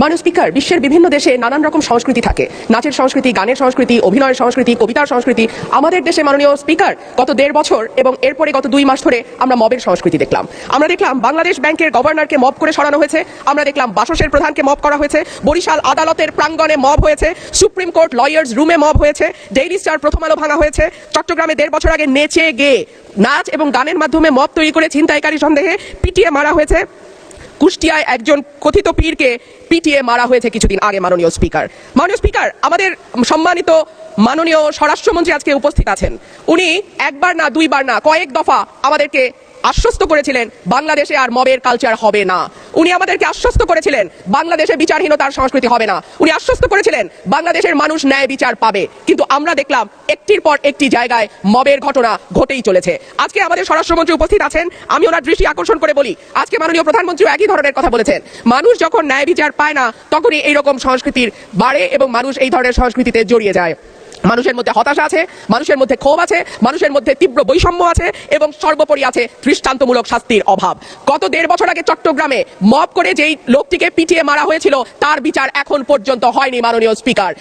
মাননীয় স্পিকার, বিশ্বের বিভিন্ন দেশে নানান রকম সংস্কৃতি থাকে, নাচের সংস্কৃতি, গানের সংস্কৃতি, অভিনয়ের সংস্কৃতি, কবিতার সংস্কৃতি। আমাদের দেশে মাননীয় স্পিকার গত 1.5 বছর এবং এরপরে গত 2 মাস ধরে আমরা মবের সংস্কৃতি দেখলাম। আমরা দেখলাম বাংলাদেশ ব্যাংকের গভর্নরকে মব করে সরানো হয়েছে, আমরা দেখলাম বাসসের প্রধানকে মব করা হয়েছে, বরিশাল আদালতের প্রাঙ্গণে মব হয়েছে, সুপ্রিম কোর্ট লয়ার্স রুমে মব হয়েছে, ডেইলি স্টার প্রথম আলো ভাঙা হয়েছে, চট্টগ্রামে 1.5 বছর আগে নেচে গেয়ে নাচ এবং গানের মাধ্যমে মব তৈরি করে ছিনতাইকারী সন্দেহে পিটিয়ে মারা হয়েছে, কুষ্টিয়ায় একজন কথিত পীরকে পিটিয়ে মারা হয়েছে কিছুদিন আগে। মাননীয় স্পিকার, আমাদের সম্মানিত মাননীয় স্বরাষ্ট্রমন্ত্রী আজকে উপস্থিত আছেন। উনি একবার না, 2 বার না, কয়েক দফা আমাদেরকে আশ্বস্ত করেছিলেন বাংলাদেশে আর মবের কালচার হবে না। উনি আমাদেরকে আশ্বস্ত করেছিলেন বাংলাদেশে বিচারহীনতার সংস্কৃতি হবে না। উনি আশ্বস্ত করেছিলেন বাংলাদেশের মানুষ ন্যায় বিচার পাবে। কিন্তু আমরা দেখলাম একটির পর একটি জায়গায় মবের ঘটনা ঘটেই চলেছে। আজকে আমাদের স্বরাষ্ট্রমন্ত্রী উপস্থিত আছেন, আমি ওনার দৃষ্টি আকর্ষণ করে বলি, আজকে মাননীয় প্রধানমন্ত্রীও একই ধরনের কথা বলেছেন। মানুষ যখন ন্যায় বিচার পায় না তখনই এইরকম সংস্কৃতির বাড়ে এবং মানুষ এই ধরনের সংস্কৃতিতে জড়িয়ে যায়। মানুষের মধ্যে হতাশা আছে, মানুষের মধ্যে ক্ষোভ আছে, মানুষের মধ্যে তীব্র বৈষম্য আছে এবং সর্বোপরি আছে দৃষ্টান্তমূলক শাস্তির অভাব। গত 1.5 বছর আগে চট্টগ্রামে মব করে যেই লোকটিকে পিটিয়ে মারা হয়েছিল তার বিচার এখন পর্যন্ত হয়নি। মাননীয় স্পিকার,